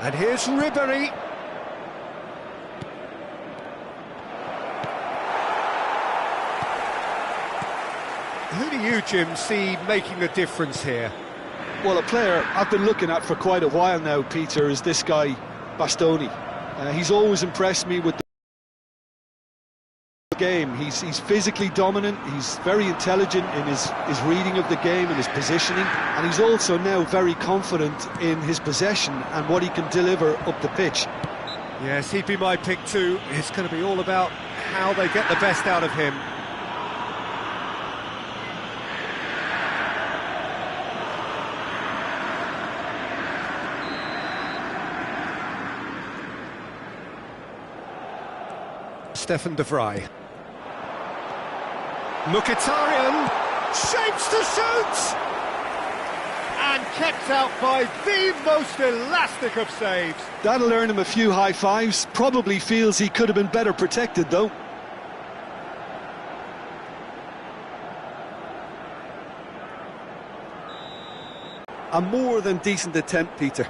And here's Ribery. Who do you, Jim, see making a difference here? Well, a player I've been looking at for quite a while now, Peter, is this guy, Bastoni. He's always impressed me with the game. He's physically dominant, he's very intelligent in his reading of the game and his positioning, and he's also now very confident in his possession and what he can deliver up the pitch. Yes, he'd be my pick too. It's going to be all about how they get the best out of him. Stefan de Vrij. Mkhitaryan shapes to shoot! And kept out by the most elastic of saves. That'll earn him a few high fives. Probably feels he could have been better protected, though. A more than decent attempt, Peter.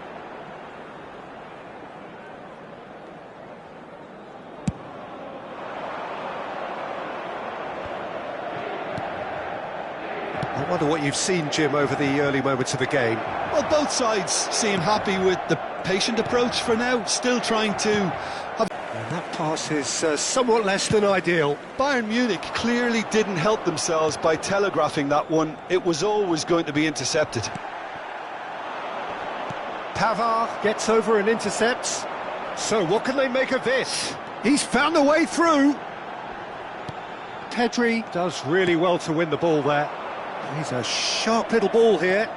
I wonder what you've seen, Jim, over the early moments of the game. Well, both sides seem happy with the patient approach for now, still trying to have... And that pass is somewhat less than ideal. Bayern Munich clearly didn't help themselves by telegraphing that one. It was always going to be intercepted. Pavard gets over and intercepts. So what can they make of this? He's found a way through. Pedri does really well to win the ball there. He's a sharp little ball here.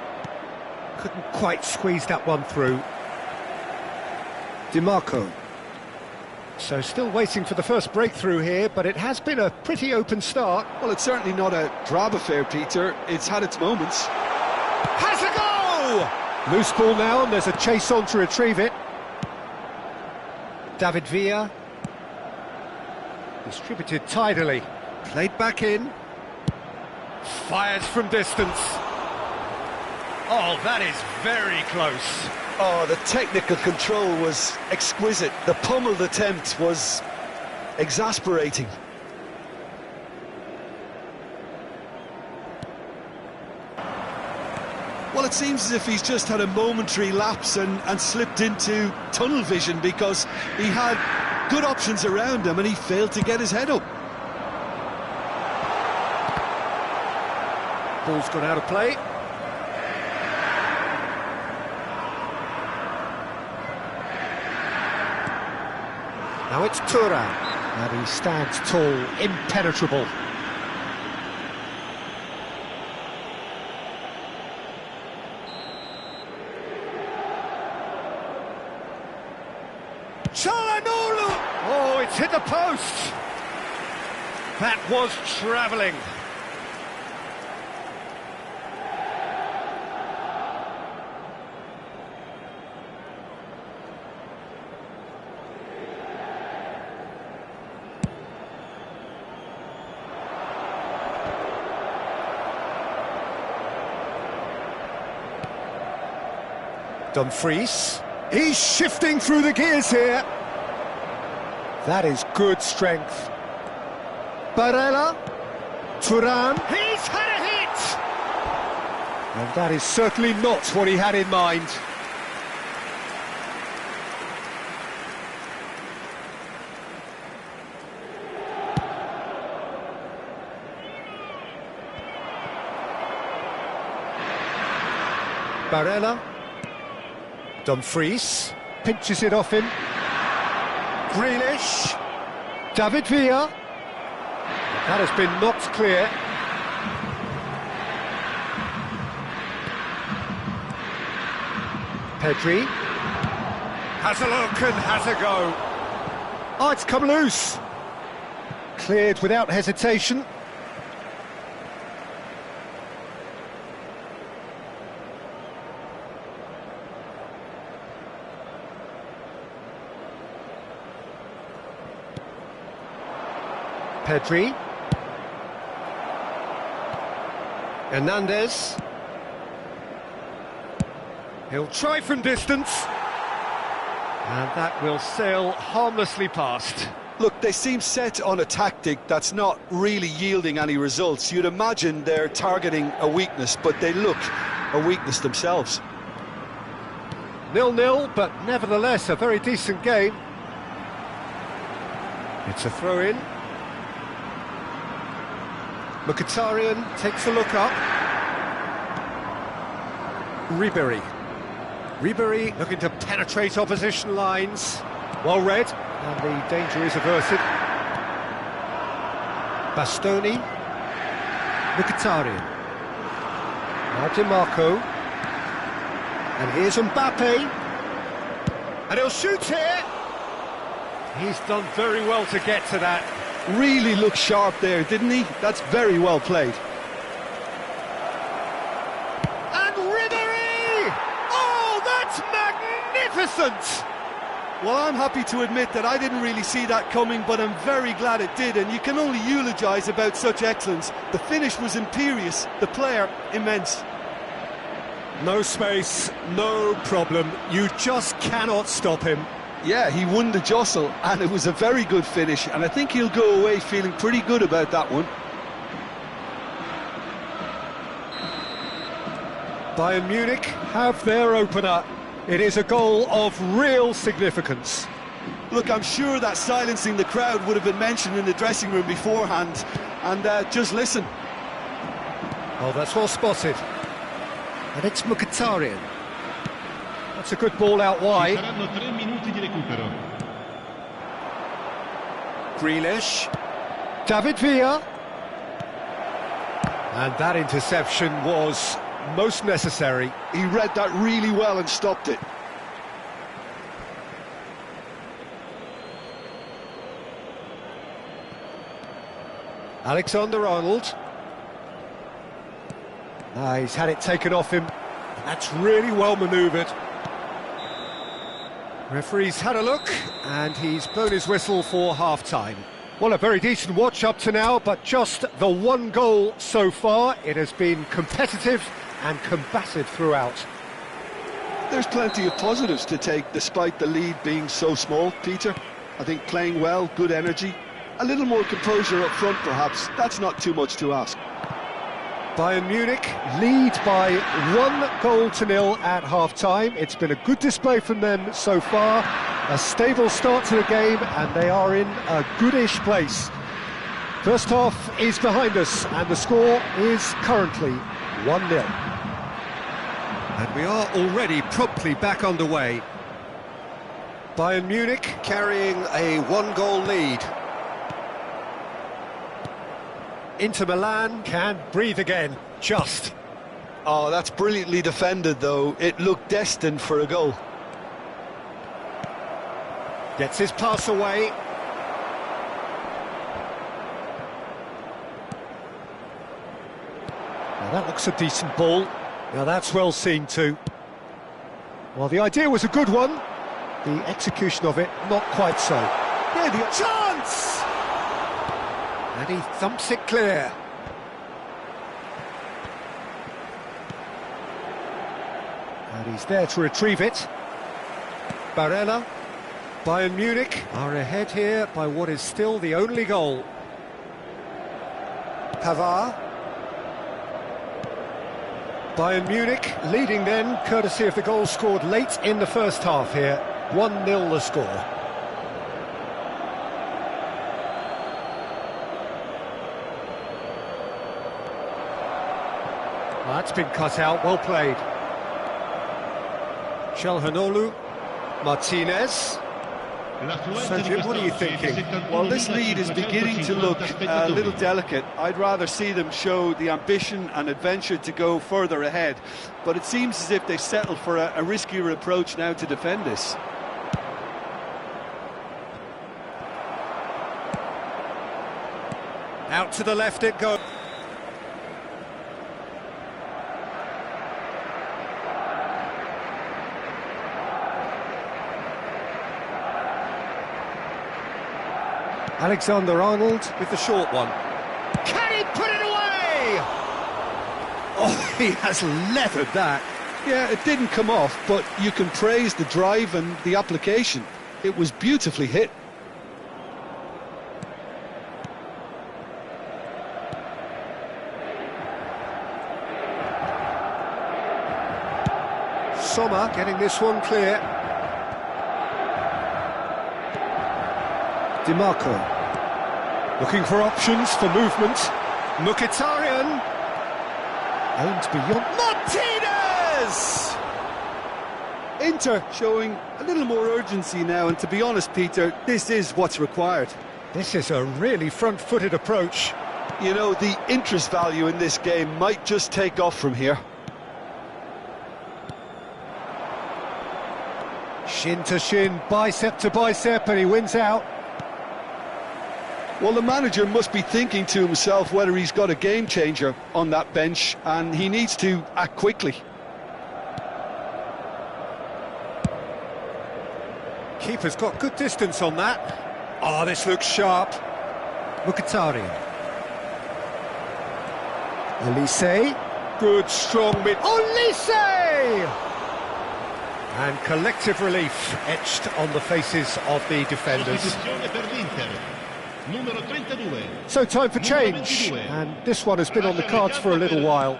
Couldn't quite squeeze that one through. DiMarco. So still waiting for the first breakthrough here, but it has been a pretty open start. Well, it's certainly not a drab affair, Peter. It's had its moments. Has a go! Loose ball now, and there's a chase on to retrieve it. David Villa. Distributed tidily. Played back in. Fires from distance. Oh, that is very close. Oh, the technical control was exquisite. The pummeled attempt was exasperating. Well, it seems as if he's just had a momentary lapse and slipped into tunnel vision, because he had good options around him and he failed to get his head up. Ball's gone out of play. Now it's Thuram, and he stands tall, impenetrable. Çalhanoğlu! Oh, it's hit the post! That was travelling. Dumfries, he's shifting through the gears here. That is good strength. Barella, Thuram, he's had a hit! And that is certainly not what he had in mind. Barella. Dumfries pinches it off him. Grealish. David Villa. That has been knocked clear. Pedri. Has a look and has a go. Oh, it's come loose. Cleared without hesitation. Pedri. Hernandez. He'll try from distance. And that will sail harmlessly past. Look, they seem set on a tactic that's not really yielding any results. You'd imagine they're targeting a weakness, but they look a weakness themselves. 0-0, but nevertheless a very decent game. It's a throw-in. Mkhitaryan takes a look up. Ribéry looking to penetrate opposition lines. Well read, and the danger is averted. Bastoni. Mkhitaryan. Now Di Marco. And here's Mbappe. And he'll shoot here. He's done very well to get to that. Really looked sharp there, didn't he? That's very well played. And Ribéry! Oh, that's magnificent! Well, I'm happy to admit that I didn't really see that coming, but I'm very glad it did, and you can only eulogise about such excellence. The finish was imperious, the player immense. No space, no problem. You just cannot stop him. Yeah, he won the jostle, and it was a very good finish, and I think he'll go away feeling pretty good about that one. Bayern Munich have their opener. It is a goal of real significance. Look, I'm sure that silencing the crowd would have been mentioned in the dressing room beforehand, and just listen. Oh, that's well spotted. And it's Mkhitaryan. That's a good ball out wide. Grealish. David Villa. And that interception was most necessary. He read that really well and stopped it. Alexander-Arnold. He's had it taken off him. That's really well manoeuvred. Referee's had a look, and he's blown his whistle for half-time. Well, a very decent watch up to now, but just the one goal so far. It has been competitive and combative throughout. There's plenty of positives to take, despite the lead being so small, Peter. I think playing well, good energy, a little more composure up front, perhaps. That's not too much to ask. Bayern Munich lead by 1-0 at half-time. It's been a good display from them so far. A stable start to the game, and they are in a goodish place. First half is behind us, and the score is currently 1-0. And we are already promptly back underway. Bayern Munich carrying a 1-goal lead. Inter Milan can breathe again, just. Oh, that's brilliantly defended, though. It looked destined for a goal. Gets his pass away. Now that looks a decent ball. Now that's well seen too. Well, the idea was a good one. The execution of it, not quite so. Yeah, the chance! And he thumps it clear. And he's there to retrieve it. Barella. Bayern Munich are ahead here by what is still the only goal. Pavard. Bayern Munich leading then, courtesy of the goal scored late in the first half here. 1-0 the score. Well, that's been cut out, well played. Çalhanoğlu, Martinez. So Jim, what are you thinking? Well, this lead is beginning to look a little delicate. I'd rather see them show the ambition and adventure to go further ahead. But it seems as if they've settled for a riskier approach now to defend this. Out to the left it goes. Alexander-Arnold with the short one. Can he put it away? Oh, he has leathered that. Yeah, it didn't come off, but you can praise the drive and the application. It was beautifully hit. Sommer getting this one clear. DiMarco looking for options for movement. Mkhitaryan aimed beyond. Martinez! Inter showing a little more urgency now, and to be honest, Peter, this is what's required. This is a really front-footed approach. You know, the interest value in this game might just take off from here. Shin to shin, bicep to bicep, and he wins out. Well, the manager must be thinking to himself whether he's got a game changer on that bench, and he needs to act quickly. Keeper's got good distance on that. Oh, this looks sharp. Mkhitaryan. Olise. Good, strong mid. Olise! And collective relief etched on the faces of the defenders. So time for change, and this one has been on the cards for a little while.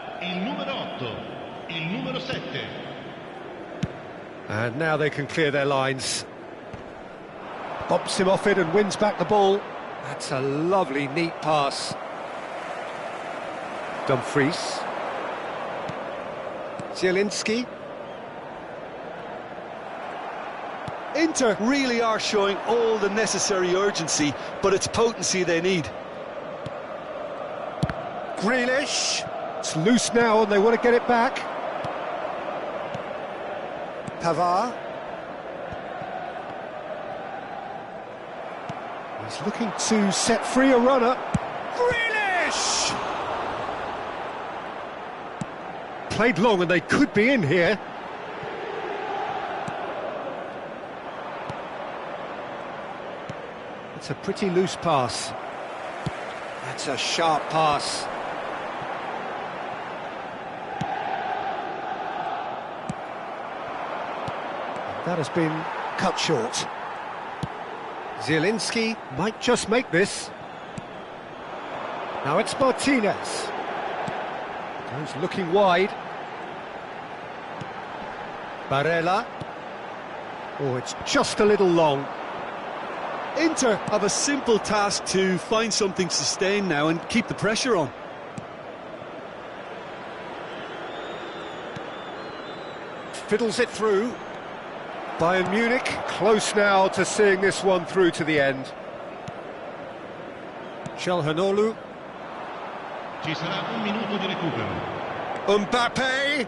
And now they can clear their lines. Bumps him off it and wins back the ball. That's a lovely, neat pass. Dumfries. Zielinski. Inter really are showing all the necessary urgency, but it's potency they need. Grealish. It's loose now and they want to get it back. Pavard. He's looking to set free a runner. Grealish! Played long and they could be in here. It's a pretty loose pass. That's a sharp pass. That has been cut short. Zielinski might just make this. Now it's Martinez. He's looking wide. Barella. Oh, it's just a little long. Inter have a simple task to find something sustained now and keep the pressure on. Fiddles it through. Bayern Munich close now to seeing this one through to the end. Çalhanoğlu. Ci sarà un minuto di recupero. Mbappe.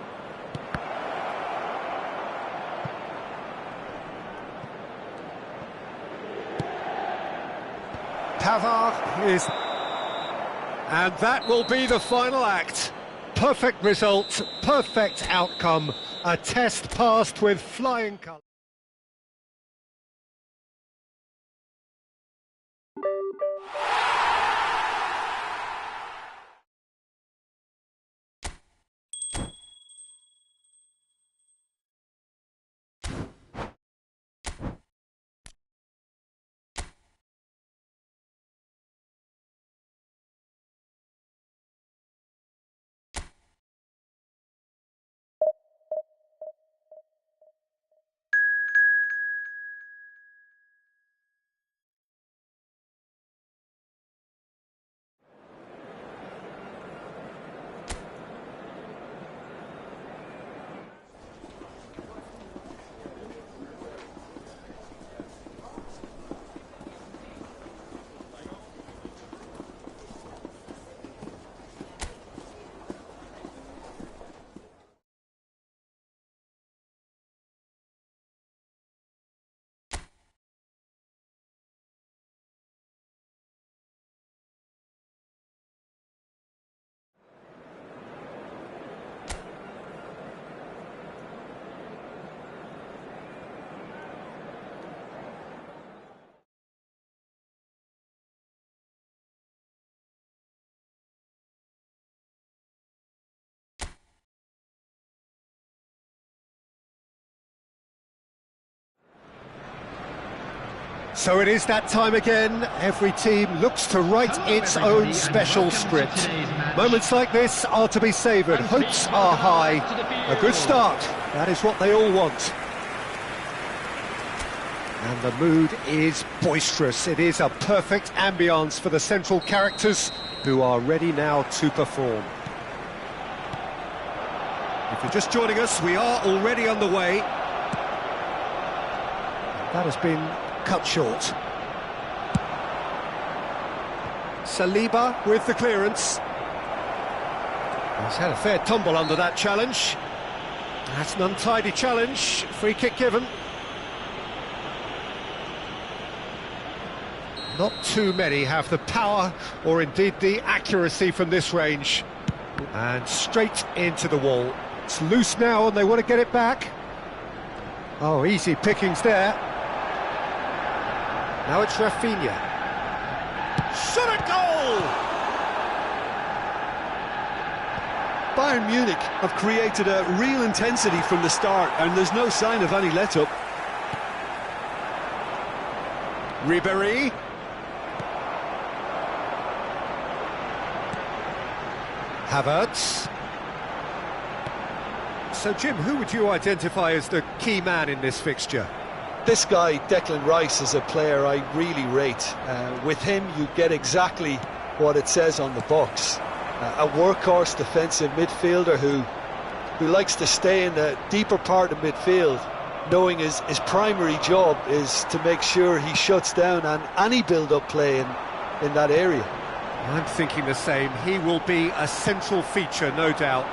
Pavard is... And that will be the final act. Perfect result, perfect outcome. A test passed with flying colours. So it is that time again. Every team looks to write its own special script. Moments like this are to be savoured. Hopes are high. A good start. That is what they all want. And the mood is boisterous. It is a perfect ambience for the central characters who are ready now to perform. If you're just joining us, we are already underway. That has been cut short. Saliba with the clearance. He's had a fair tumble under that challenge. That's an untidy challenge. Free kick given. Not too many have the power or indeed the accuracy from this range. And straight into the wall. It's loose now and they want to get it back. Oh, easy pickings there. Now it's Rafinha. Shot at goal! Bayern Munich have created a real intensity from the start and there's no sign of any let-up. Ribéry. Havertz. So, Jim, who would you identify as the key man in this fixture? This guy, Declan Rice, is a player I really rate. With him, you get exactly what it says on the box. A workhorse defensive midfielder who likes to stay in the deeper part of midfield, knowing his primary job is to make sure he shuts down any build-up play in that area. I'm thinking the same. He will be a central feature, no doubt.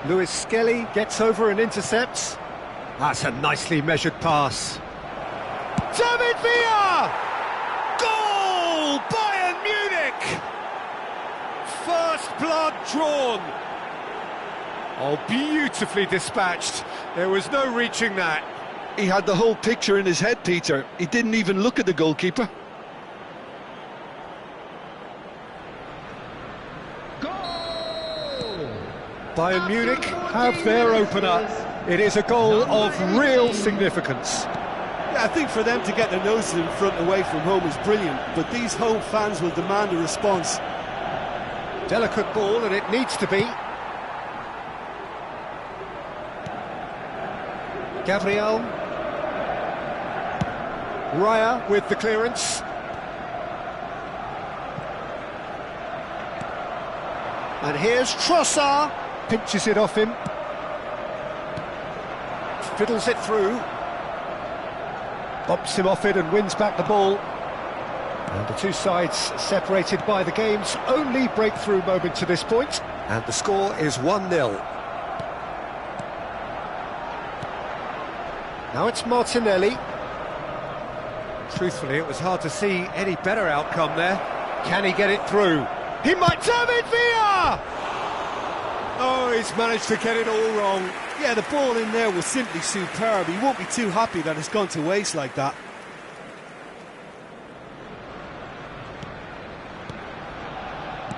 Lewis Skelly gets over and intercepts. That's a nicely measured pass. David Villa! Goal! Bayern Munich! First blood drawn. Oh, beautifully dispatched. There was no reaching that. He had the whole picture in his head, Peter. He didn't even look at the goalkeeper. Bayern Munich have their opener. It is a goal of real significance. Yeah, I think for them to get their noses in front away from home is brilliant, but these home fans will demand a response. Delicate ball, and it needs to be. Gabriel. Raya with the clearance. And here's Trossard. Pinches it off him. Fiddles it through. Bumps him off it and wins back the ball. And the two sides separated by the game's only breakthrough moment to this point. And the score is 1-0. Now it's Martinelli. Truthfully, it was hard to see any better outcome there. Can he get it through? He might. David Villa! Oh, he's managed to get it all wrong. Yeah, the ball in there was simply superb. He won't be too happy that it's gone to waste like that.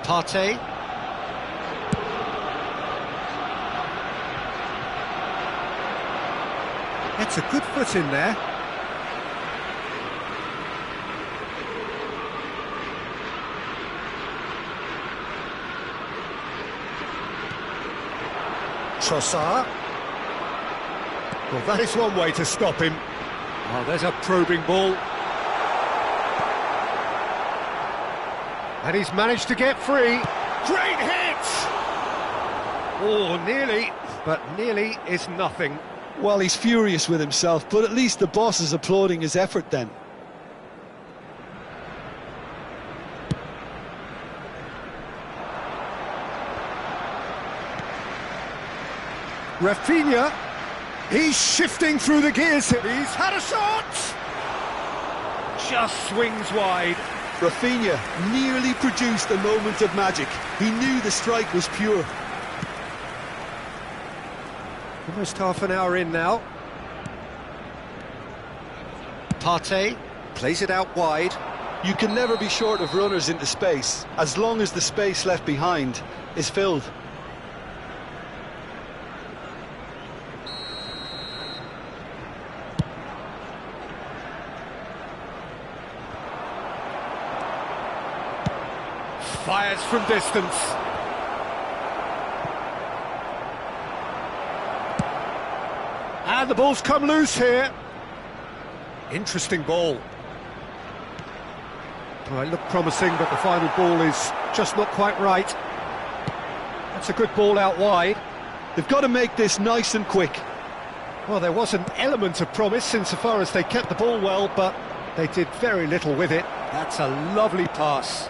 Partey. Gets a good foot in there. Trossard. Well, that is one way to stop him. Oh, there's a probing ball. And he's managed to get free. Great hit! Oh, nearly, but nearly is nothing. Well, he's furious with himself, but at least the boss is applauding his effort then. Rafinha, he's shifting through the gears. He's had a shot! Just swings wide. Rafinha nearly produced a moment of magic. He knew the strike was pure. Almost half an hour in now. Partey plays it out wide. You can never be short of runners into space, as long as the space left behind is filled. fires from distance. And the ball's come loose here. Interesting ball. Well, it looked promising, but the final ball is just not quite right. That's a good ball out wide. They've got to make this nice and quick. Well, there was an element of promise insofar as they kept the ball well, but they did very little with it. That's a lovely pass.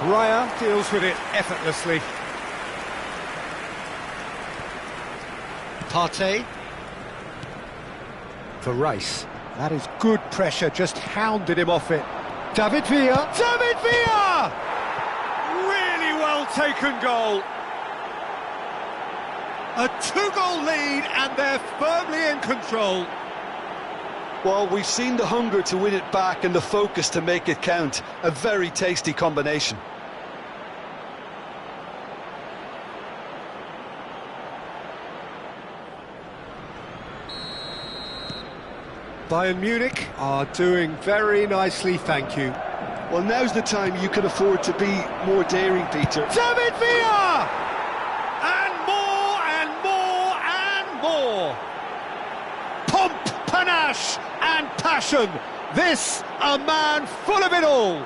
Raya deals with it effortlessly. Partey. For Rice. That is good pressure, just hounded him off it. David Villa. David Villa! Really well taken goal. A 2-goal lead and they're firmly in control. Well, we've seen the hunger to win it back and the focus to make it count. A very tasty combination. Bayern Munich are doing very nicely, thank you. Well, now's the time you can afford to be more daring, Peter. David Villa! And more, and more, and more! Pomp, panache, and passion. This, a man full of it all.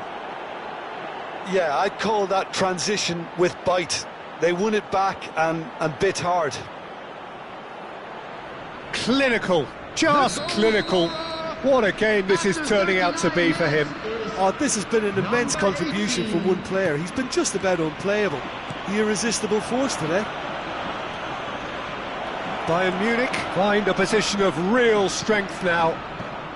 Yeah, I'd call that transition with bite. They won it back and bit hard. Clinical. Just clinical. What a game this is turning out to be for him. Oh, this has been an immense contribution from one player. He's been just about unplayable. The irresistible force today. Bayern Munich find a position of real strength now.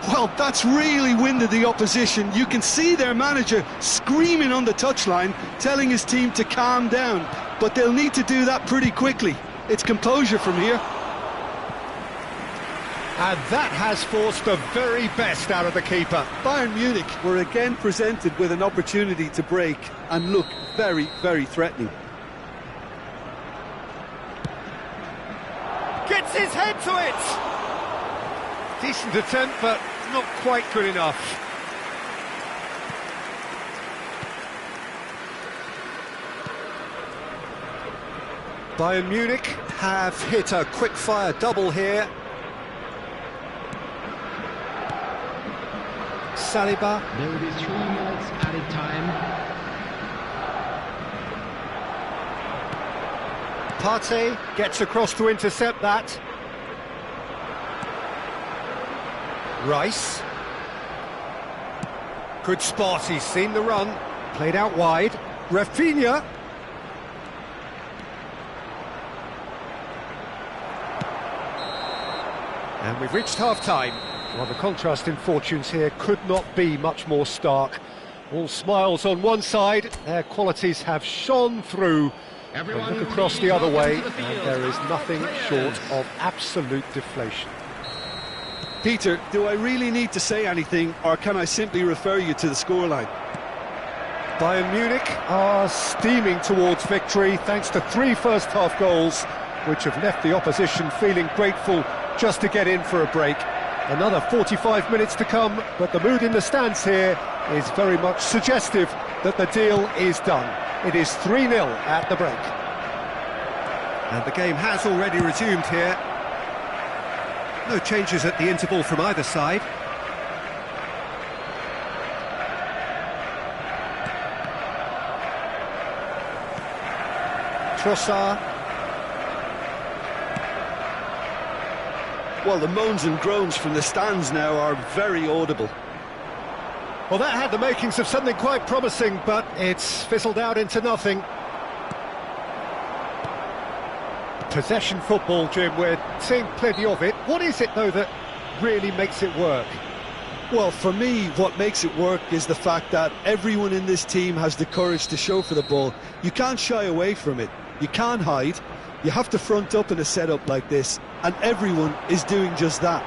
Well, that's really winded the opposition. You can see their manager screaming on the touchline, telling his team to calm down. But they'll need to do that pretty quickly. It's composure from here. And that has forced the very best out of the keeper. Bayern Munich were again presented with an opportunity to break and look very, very threatening. Gets his head to it! Decent attempt, but not quite good enough. Bayern Munich have hit a quick-fire double here. Saliba. There will be 3 minutes added time. Partey gets across to intercept that. Rice. Good spot, he's seen the run. Played out wide. Rafinha. And we've reached half-time. Well, the contrast in fortunes here could not be much more stark. All smiles on one side, their qualities have shone through. And look across the other way, and there is nothing short of absolute deflation. Peter, do I really need to say anything, or can I simply refer you to the scoreline? Bayern Munich are steaming towards victory thanks to 3 first-half goals, which have left the opposition feeling grateful just to get in for a break. Another 45 minutes to come, but the mood in the stands here is very much suggestive that the deal is done. It is 3-0 at the break. And the game has already resumed here. No changes at the interval from either side. Trossard. Well, the moans and groans from the stands now are very audible. Well, that had the makings of something quite promising, but it's fizzled out into nothing. Possession football, Jim, we're seeing plenty of it. What is it, though, that really makes it work? Well, for me, what makes it work is the fact that everyone in this team has the courage to show for the ball. You can't shy away from it. You can't hide. You have to front up in a setup like this, and everyone is doing just that.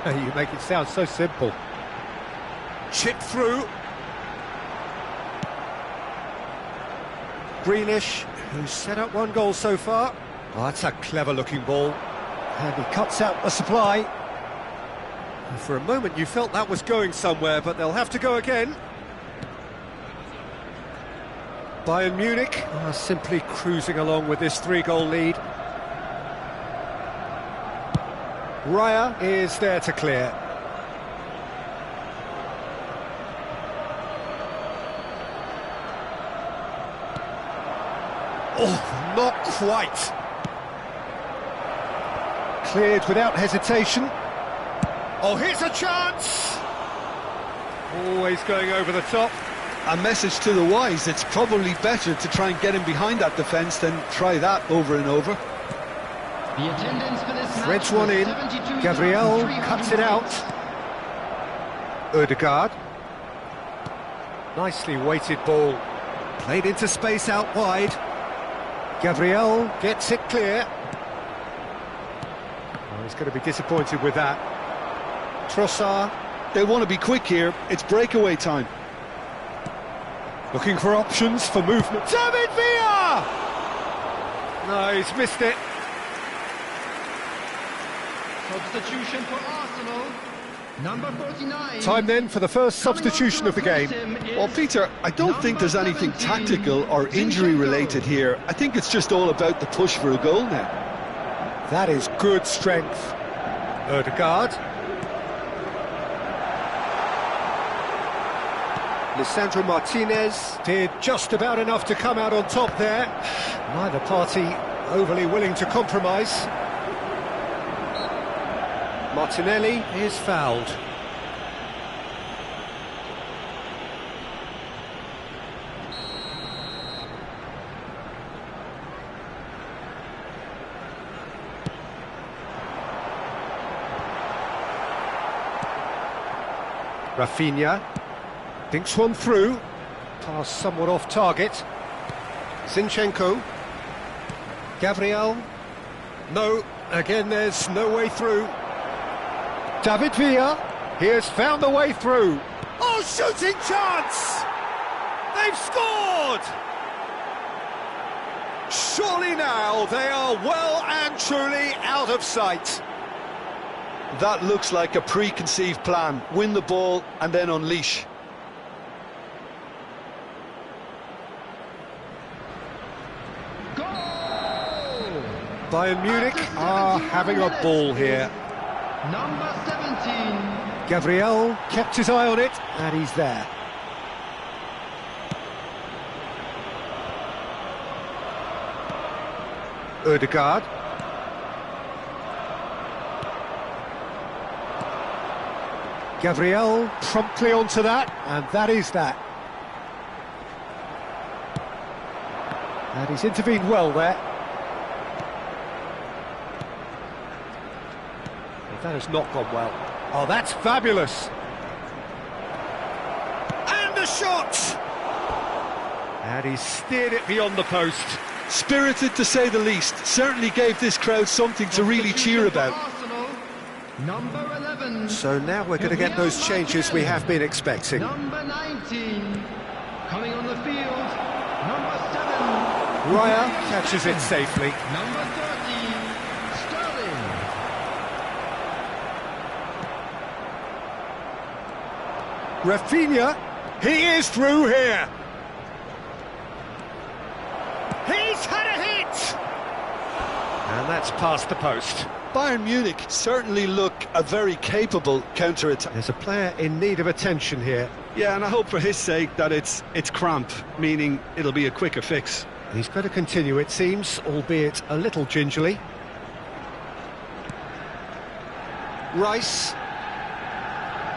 You make it sound so simple. Chip through. Greenish, who's set up 1 goal so far. Oh, that's a clever-looking ball. And he cuts out the supply. And for a moment you felt that was going somewhere, but they'll have to go again. Bayern Munich are simply cruising along with this 3-goal lead. Raya is there to clear. Oh, not quite. Cleared without hesitation. Oh, here's a chance! Always going over the top. A message to the wise, it's probably better to try and get him behind that defence than try that over and over. The attendance for this match Threads one in. Gabriel cuts it out. Ødegaard. Nicely weighted ball. Played into space out wide. Gabriel gets it clear. Oh, he's going to be disappointed with that. Trossard. They want to be quick here, it's breakaway time. Looking for options for movement. David Villa! No, he's missed it. Substitution for Arsenal. Number 49. Time then for the first substitution of the game. Well, Peter, I don't think there's anything tactical or injury related here. I think it's just all about the push for a goal now. That is good strength. Ødegaard. Lisandro Martinez did just about enough to come out on top there. Neither party overly willing to compromise. Martinelli is fouled. Rafinha dinks one through, pass somewhat off target. Zinchenko. Gabriel. No, again there's no way through. David Villa, he has found the way through. Oh, shooting chance! They've scored! Surely now they are well and truly out of sight. That looks like a preconceived plan. Win the ball and then unleash. Goal! Bayern Munich are having a ball here. Number 17. Gabriel kept his eye on it, and he's there. Ødegaard. Gabriel promptly onto that, and that is that. And he's intervened well there. That has not gone well. Oh, that's fabulous. And a shot! And he steered it beyond the post. Spirited to say the least. Certainly gave this crowd something to really cheer about. Number 11. So now we're going to get those changes we have been expecting. Number 19. Coming on the field. Number 7. Raya catches it safely. Number 30. Sterling. Rafinha, he is through here. He's had a hit! And that's past the post. Bayern Munich certainly look a very capable counter-attack. There's a player in need of attention here. Yeah, and I hope for his sake that it's cramp, meaning it'll be a quicker fix. He's going to continue, it seems, albeit a little gingerly. Rice.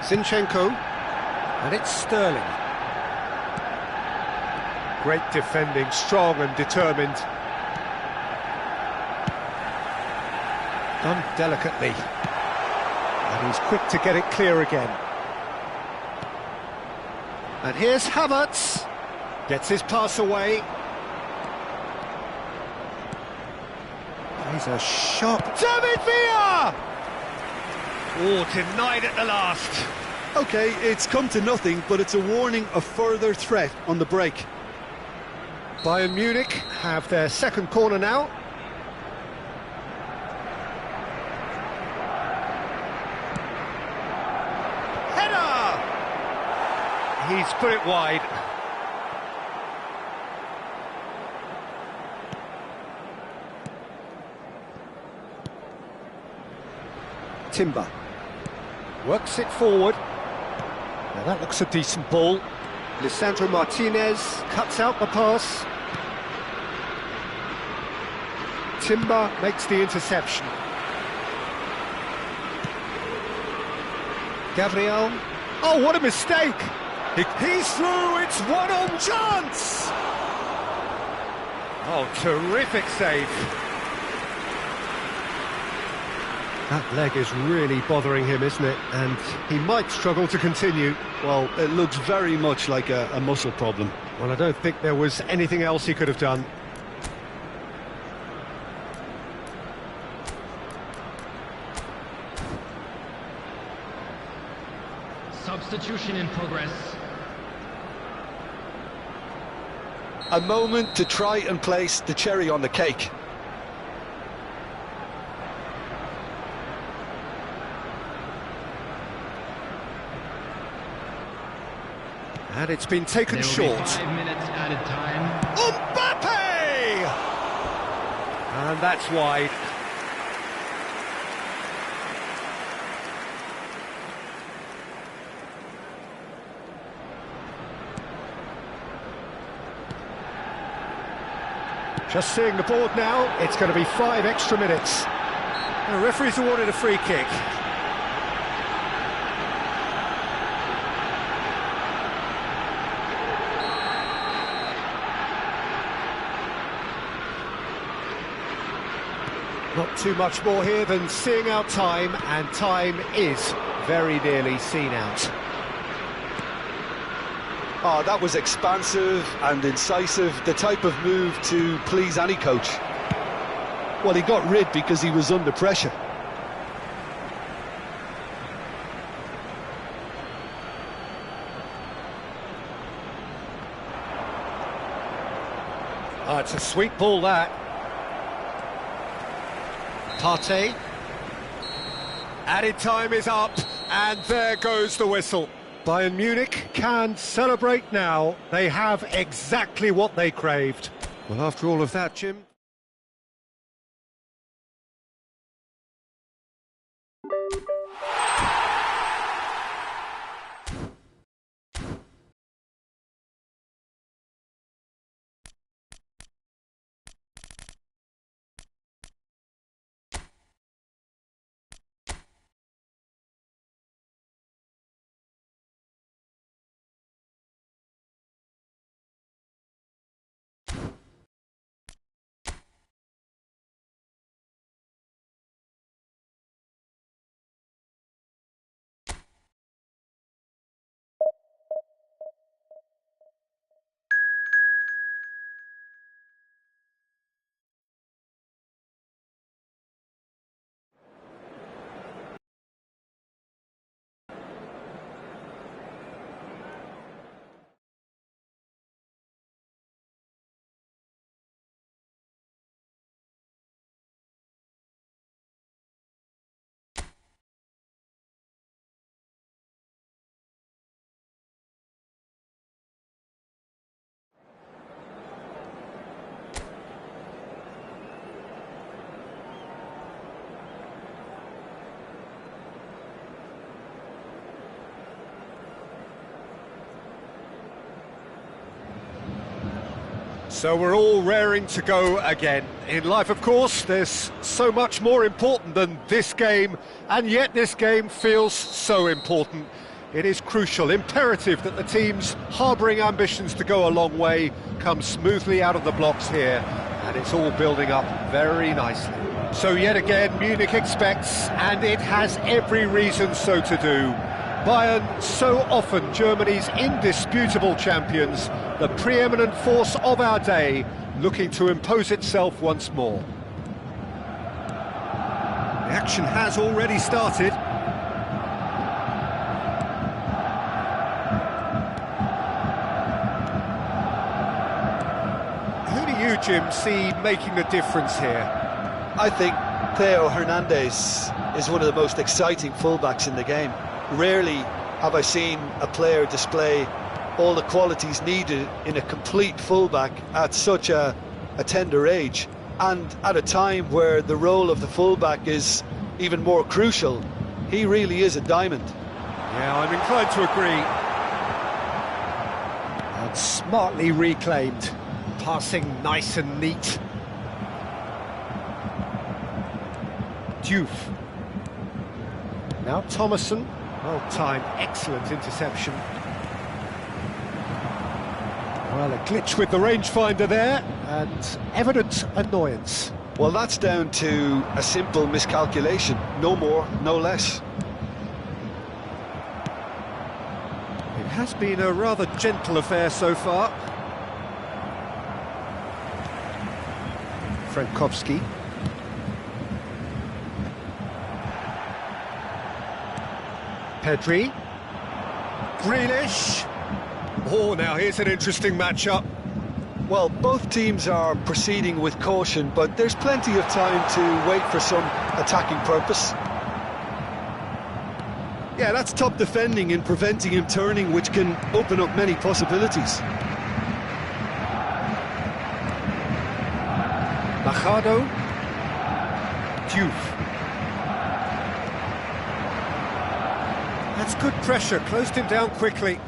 Zinchenko. And it's Sterling. Great defending, strong and determined. Done delicately. And he's quick to get it clear again. And here's Havertz. Gets his pass away. He's a shot. David Villa! Oh, denied at the last. OK, it's come to nothing, but it's a warning of further threat on the break. Bayern Munich have their second corner now. Header! He's put it wide. Timber. Works it forward. Now that looks a decent ball. Lisandro Martinez cuts out the pass. Timber makes the interception. Gabriel. Oh, what a mistake! He's through, it's one-on chance! Oh, terrific save. That leg is really bothering him, isn't it? And he might struggle to continue. Well, it looks very much like a muscle problem. Well, I don't think there was anything else he could have done. Substitution in progress. A moment to try and place the cherry on the cake. And it's been taken short. 5 minutes added time. Mbappe! And that's wide. Just seeing the board now, it's going to be 5 extra minutes. The referee's awarded a free kick. Not too much more here than seeing out time, and time is very nearly seen out. Oh, that was expansive and incisive, the type of move to please any coach. Well, he got rid because he was under pressure. Oh, it's a sweet ball, that. Partey. Added time is up, and there goes the whistle. Bayern Munich can celebrate now. They have exactly what they craved. Well, after all of that, Jim... So we're all raring to go again. In life, of course, there's so much more important than this game, and yet this game feels so important. It is crucial, imperative that the teams harbouring ambitions to go a long way come smoothly out of the blocks here, and it's all building up very nicely. So yet again, Munich expects, and it has every reason so to do. Bayern, so often Germany's indisputable champions, the preeminent force of our day, looking to impose itself once more. The action has already started. Who do you, Jim, see making the difference here? I think Theo Hernandez is one of the most exciting fullbacks in the game. Rarely have I seen a player display all the qualities needed in a complete fullback at such a tender age, and at a time where the role of the fullback is even more crucial He really is a diamond. Yeah, I'm inclined to agree. And smartly reclaimed. Passing nice and neat. Diouf. Now Thomason. Well timed, excellent interception. Well, a glitch with the rangefinder there, and evident annoyance. Well, that's down to a simple miscalculation. No more, no less. It has been a rather gentle affair so far. Frankowski. Pedri. Grealish. Oh, now here's an interesting matchup. Well, both teams are proceeding with caution, but there's plenty of time to wait for some attacking purpose. Yeah, that's top defending and preventing him turning, which can open up many possibilities. Machado. Diouf. That's good pressure, closed him down quickly.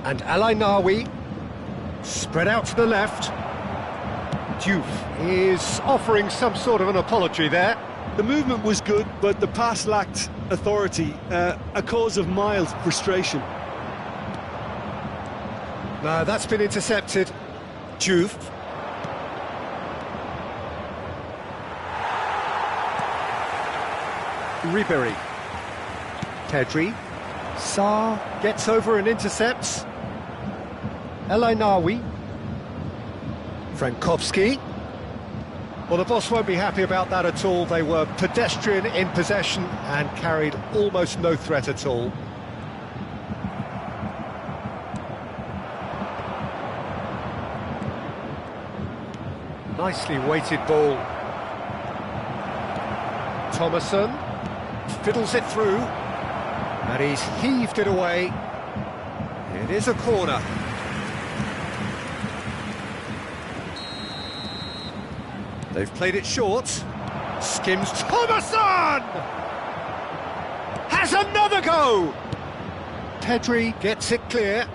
And Alainawi, spread out to the left. Diouf is offering some sort of an apology there. The movement was good, but the pass lacked authority, a cause of mild frustration. No, that's been intercepted. Diouf. Ribéry. Pedri. Sarr gets over and intercepts. Alainawi. Frankowski. Well, the boss won't be happy about that at all. They were pedestrian in possession and carried almost no threat at all. Nicely weighted ball. Thomason fiddles it through, and he's heaved it away. It is a corner. They've played it short. Skims Thomason! Has another go! Pedri gets it clear.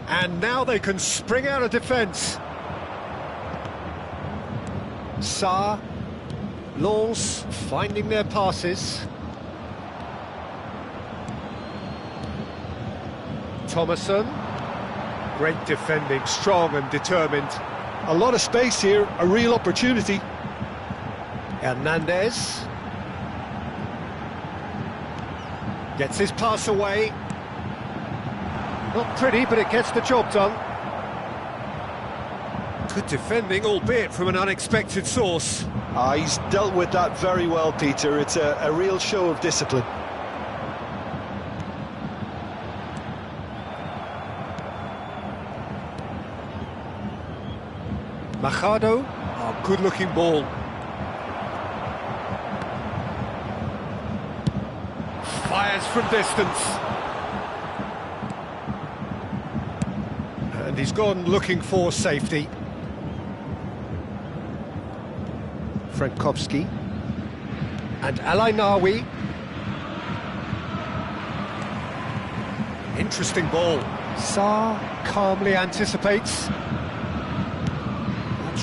And now they can spring out of defence. Sarr, Lens finding their passes. Thomason. Great defending, strong and determined. A lot of space here, a real opportunity. Hernandez gets his pass away. Not pretty, but it gets the job done. Good defending, albeit from an unexpected source. He's dealt with that very well, Peter. It's a real show of discipline. Machado, good-looking ball. Fires from distance. And he's gone looking for safety. Frankowski. And Alainawi. Interesting ball. Sarr calmly anticipates.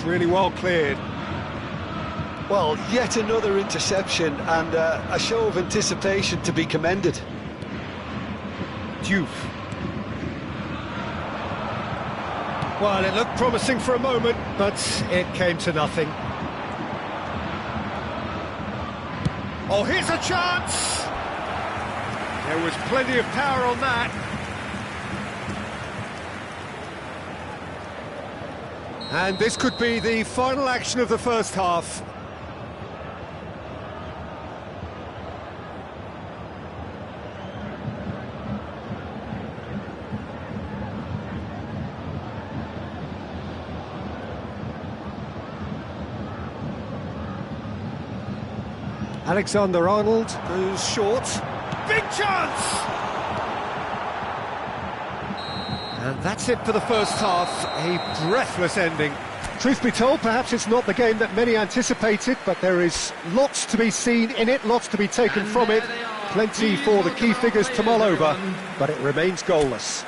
Really well cleared. Well, yet another interception and a show of anticipation to be commended. Diouf. Well, it looked promising for a moment, but it came to nothing. Oh, here's a chance! There was plenty of power on that. And this could be the final action of the first half. Alexander-Arnold goes short. Big chance! And that's it for the first half, a breathless ending. Truth be told, perhaps it's not the game that many anticipated, but there is lots to be seen in it, lots to be taken from it. Plenty for the key figures to mull over, but it remains goalless.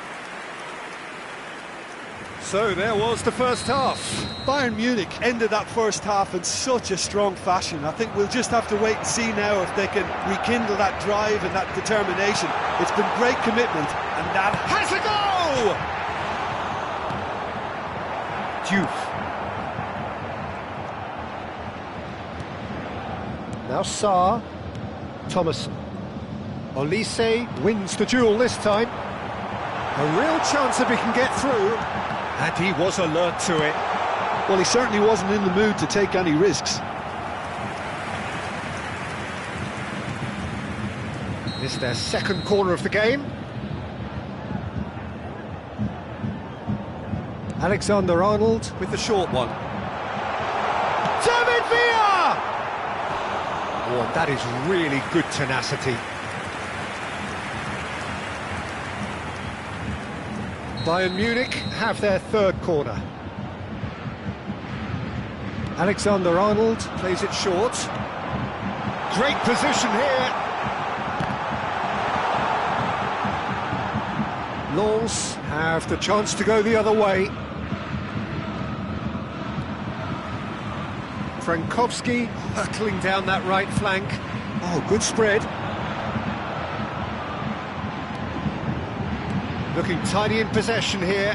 So there was the first half. Bayern Munich ended that first half in such a strong fashion. I think we'll just have to wait and see now if they can rekindle that drive and that determination. It's been great commitment, and that has a go! Diouf. Now Sarr. Thomason. Olise wins the duel this time. A real chance if he can get through. And he was alert to it. Well, he certainly wasn't in the mood to take any risks. This is their second corner of the game. Alexander-Arnold with the short one. David Villa! Oh, that is really good tenacity. Bayern Munich have their third corner. Alexander-Arnold plays it short. Great position here. Lens have the chance to go the other way. Frankowski hurtling down that right flank. Oh, good spread. Looking tidy in possession here.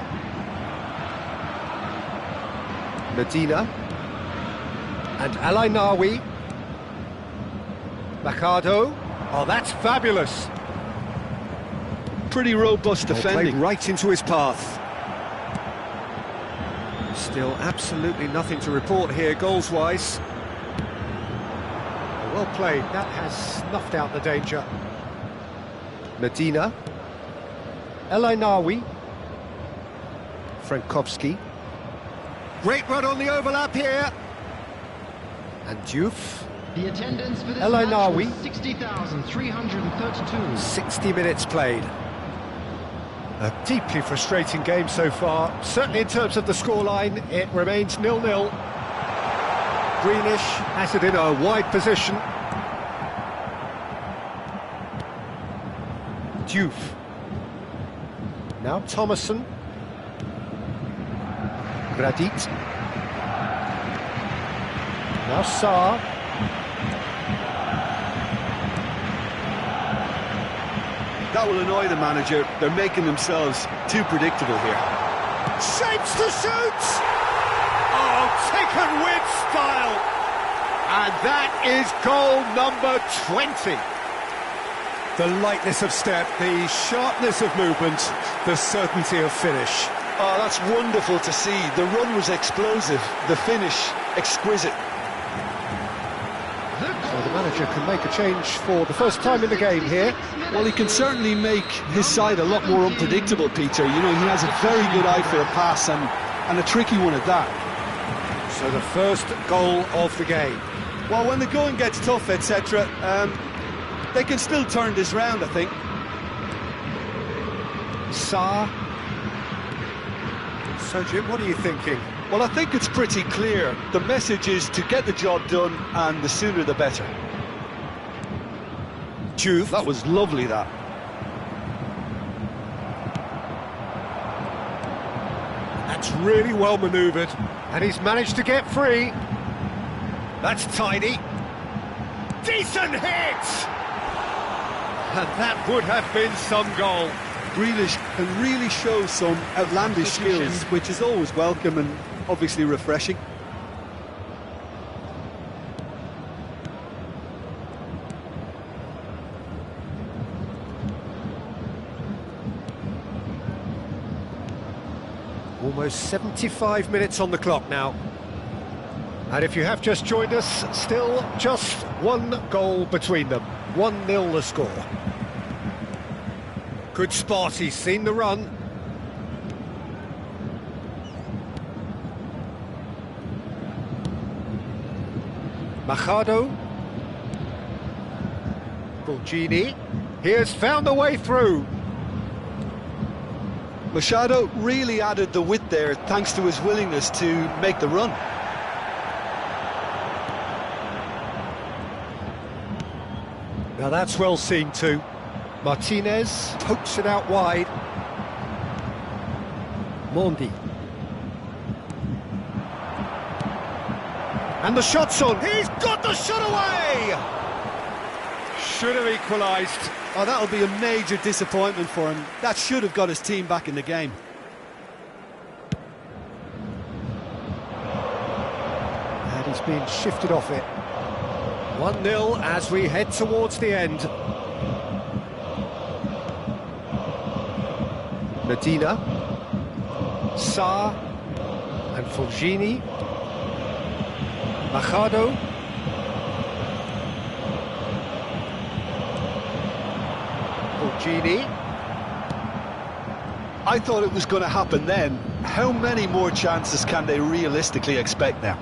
Medina. And Alainawi. Mercado. Oh, that's fabulous. Pretty robust defending. Played right into his path. Still absolutely nothing to report here, goals-wise. Well played. That has snuffed out the danger. Medina. Alainawi. Frankowski. Great run on the overlap here. And Diouf. The attendance for this Alainawi. match was 60,332. 60 minutes played. A deeply frustrating game so far. Certainly in terms of the scoreline, it remains 0-0. Greenish has it in a wide position. Diouf. Now Thomason. Gradit. Now Sarr. That will annoy the manager. They're making themselves too predictable here. Shapes to shoot! Oh, taken with style! And that is goal number 20. The lightness of step, the sharpness of movement, the certainty of finish. Oh, that's wonderful to see. The run was explosive, the finish exquisite. So the manager can make a change for the first time in the game here. Well, he can certainly make his side a lot more unpredictable, Peter. You know, he has a very good eye for a pass and a tricky one at that. So the first goal of the game. Well, when the going gets tough, etc., they can still turn this round, I think. Sarr. So, Jim, what are you thinking? Well, I think it's pretty clear. The message is to get the job done, and the sooner the better. Diouf. That was lovely, that. That's really well manoeuvred. And he's managed to get free. That's tidy. Decent hit! And that would have been some goal. Grealish can really show some outlandish skills, which is always welcome and obviously refreshing. Almost 75 minutes on the clock now. And if you have just joined us, still just one goal between them. 1-0 the score. Good spot, he's seen the run. Machado. Bulgini. He has found the way through. Machado really added the width there thanks to his willingness to make the run. Now that's well seen too. Martinez pokes it out wide. Mondi. And the shot's on. He's got the shot away! Should have equalised. Oh, that'll be a major disappointment for him. That should have got his team back in the game. And he's being shifted off it. 1-0 as we head towards the end. Medina. Sarr. And Fulgini. Machado. Fulgini. I thought it was going to happen then. How many more chances can they realistically expect now?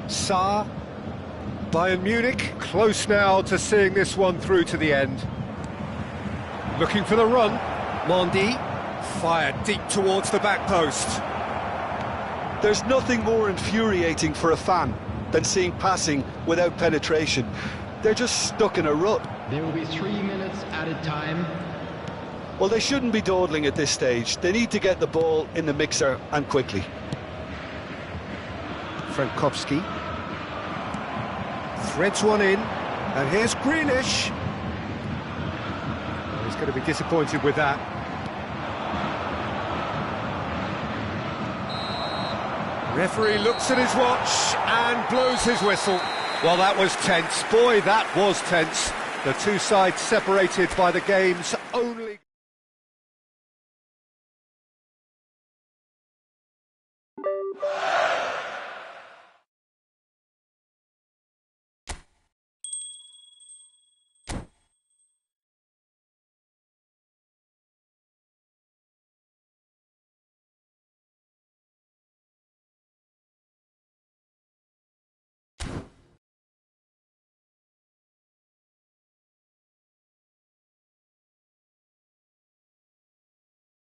Sarr. Bayern Munich close now to seeing this one through to the end. Looking for the run. Mondi fired deep towards the back post. There's nothing more infuriating for a fan than seeing passing without penetration. They're just stuck in a rut. There will be 3 minutes added time. Well, they shouldn't be dawdling at this stage. They need to get the ball in the mixer and quickly. Frankowski threads one in, and here's Grealish. He's going to be disappointed with that. Referee looks at his watch and blows his whistle. Well, that was tense. Boy, that was tense. The two sides separated by the game's only...